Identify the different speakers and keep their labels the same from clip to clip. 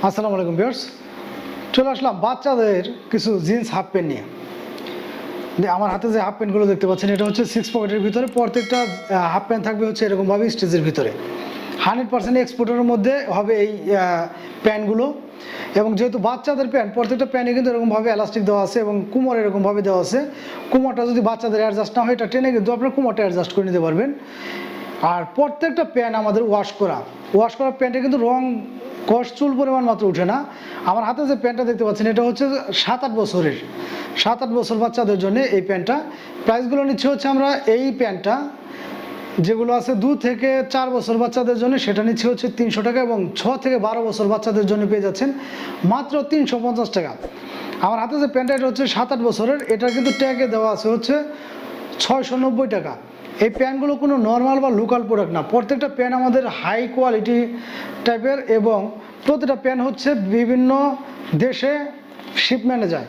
Speaker 1: আসসালামু আলাইকুম ভিউয়ার্স, চলে আসলাম বাচ্চাদের কিছু জিন্স হাফ প্যান্ট নিয়ে। আমার হাতে যে হাফ প্যান্টগুলো দেখতে পাচ্ছেন, এটা হচ্ছে 6 পকেটের ভিতরে। প্রত্যেকটা হাফ প্যান্ট থাকবে হচ্ছে এরকমভাবে স্টিচের ভিতরে। 100% এক্সপোর্টের মধ্যে হবে এই প্যান্টগুলো। এবং যেহেতু বাচ্চাদের প্যান্ট, প্রত্যেকটা প্যান্টে কিন্তু এরকমভাবে এলাস্টিক দেওয়া আছে এবং কুমোর এরকমভাবে দেওয়া আছে। কুমোরটা যদি বাচ্চাদের অ্যাডজাস্ট না হয়, এটা টেনে কিন্তু আপনার কুমোরটা অ্যাডজাস্ট করে নিতে পারবেন। আর প্রত্যেকটা প্যান্ট আমাদের ওয়াশ করা প্যান্টে কিন্তু রং কষ চুল পরিমাণ মাত্র উঠে না। আমার হাতে যে প্যান্টটা দেখতে পাচ্ছেন, এটা হচ্ছে 7-8 বছরের, 7-8 বছর বাচ্চাদের জন্য এই প্যান্টটা। প্রাইসগুলো নিচ্ছে হচ্ছে, আমরা এই প্যান্টটা যেগুলো আছে 2 থেকে 4 বছর বাচ্চাদের জন্য, সেটা নিচ্ছে হচ্ছে 300 টাকা, এবং 6 থেকে 12 বছর বাচ্চাদের জন্য পেয়ে যাচ্ছেন মাত্র 350 টাকা। আমার হাতে যে প্যান্টটা, এটা হচ্ছে 7-8 বছরের। এটা কিন্তু ট্যাগে দেওয়া আছে হচ্ছে 690 টাকা। এই প্যান্টগুলো কোনো নর্মাল বা লোকাল প্রোডাক্ট না, প্রত্যেকটা প্যান্ট আমাদের হাই কোয়ালিটি টাইপের, এবং প্রতিটা প্যান্ট হচ্ছে বিভিন্ন দেশে শিপমেন্টে যায়।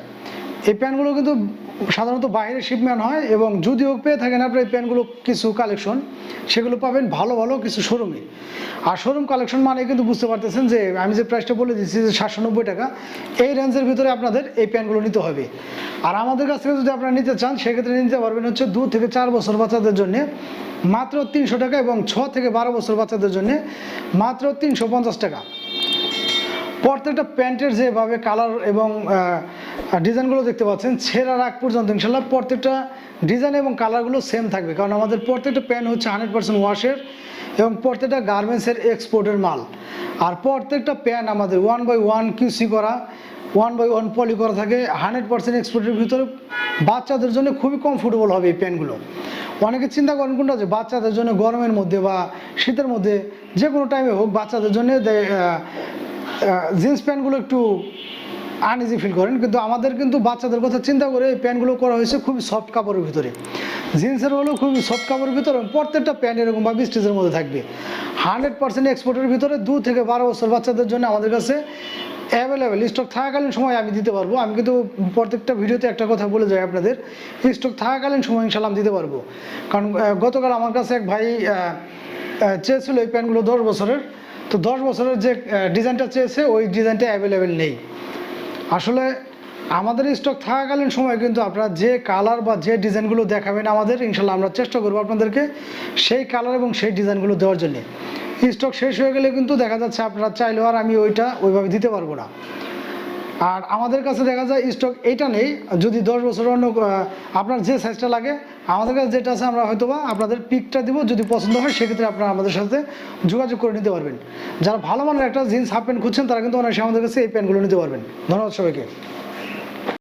Speaker 1: এই প্যান্টগুলো কিন্তু সাধারণত বাইরে শিপমেন্ট হয়, এবং যদিও পেয়ে থাকেন আপনার এই প্যান্টগুলো কিছু কালেকশন, সেগুলো পাবেন ভালো ভালো কিছু শোরুমে। আর শোরুম কালেকশন মানে কিন্তু বুঝতে পারতেছেন যে আমি যে প্রাইসটা বলে দিচ্ছি যে 790 টাকা, এই রেঞ্জের ভিতরে আপনাদের এই প্যান্টগুলো নিতে হবে। আর আমাদের কাছ থেকে যদি আপনারা নিতে চান, সেক্ষেত্রে নিতে পারবেন হচ্ছে 2 থেকে 4 বছর বাচ্চাদের জন্য মাত্র 300 টাকা, এবং 6 থেকে 12 বছর বাচ্চাদের জন্য মাত্র 350 টাকা। প্রত্যেকটা প্যান্টের যেভাবে কালার এবং ডিজাইনগুলো দেখতে পাচ্ছেন, ছেঁড়ার আগ পর্যন্ত ইনশাল্লাহ প্রত্যেকটা ডিজাইন এবং কালারগুলো সেম থাকবে, কারণ আমাদের প্রত্যেকটা প্যান্ট হচ্ছে 100% ওয়াশের, এবং প্রত্যেকটা গার্মেন্টসের এক্সপোর্টের মাল। আর প্রত্যেকটা প্যান্ট আমাদের 1/1 কিউসি করা, 1/1 পলি করা থাকে, 100% এক্সপোর্টের ভিতরে। বাচ্চাদের জন্য খুবই কমফোর্টেবল হবে এই প্যান্টগুলো। অনেকে চিন্তা করেন কোনটা, যে বাচ্চাদের জন্য গরমের মধ্যে বা শীতের মধ্যে যে কোনো টাইমে হোক, বাচ্চাদের জন্য জিন্স প্যান্টগুলো একটু আনইজি ফিল করেন, কিন্তু আমাদের কিন্তু বাচ্চাদের কথা চিন্তা করে এই প্যান্টগুলো করা হয়েছে খুবই সফট কাপড়ের ভিতরে। জিন্সের হলেও খুবই সফট কাপড়ের ভিতরে, প্রত্যেকটা প্যান্ট এরকমভাবে স্টিচের মধ্যে থাকবে। 100% এক্সপোর্টের ভিতরে। 2 থেকে 12 বছর বাচ্চাদের জন্য আমাদের কাছে অ্যাভেলেবেল স্টক থাকাকালীন সময় আমি দিতে পারবো। আমি কিন্তু প্রত্যেকটা ভিডিওতে একটা কথা বলে যাই আপনাদের, স্টক থাকাকালীন সময় ইনশাল্লাহ আমি দিতে পারবো। কারণ গতকাল আমার কাছে এক ভাই চেয়েছিল এই প্যান্টগুলো 10 বছরের, তো 10 বছরের যে ডিজাইনটা চেয়েছে, ওই ডিজাইনটা অ্যাভেলেবেল নেই। আসলে আমাদের স্টক থাকাকালীন সময় কিন্তু আপনারা যে কালার বা যে ডিজাইনগুলো দেখাবেন আমাদের, ইনশাল্লাহ আমরা চেষ্টা করবো আপনাদেরকে সেই কালার এবং সেই ডিজাইনগুলো দেওয়ার জন্য। স্টক শেষ হয়ে গেলে কিন্তু দেখা যাচ্ছে আপনারা চাইলেও আর আমি ওইভাবে দিতে পারবো না। আর আমাদের কাছে দেখা যায় স্টক এইটা নেই। যদি 10 বছর অন্য আপনার যে সাইজটা লাগে, আমাদের কাছে যেটা আছে, আমরা হয়তোবা আপনাদের পিকটা দিব, যদি পছন্দ হয় সেক্ষেত্রে আপনারা আমাদের সাথে যোগাযোগ করে নিতে পারবেন। যারা ভালো মানের একটা জিন্স হাফ প্যান্ট খুঁজছেন, তারা কিন্তু অনায়াসে আমাদের কাছে এই প্যান্টগুলো নিতে পারবেন। ধন্যবাদ সবাইকে।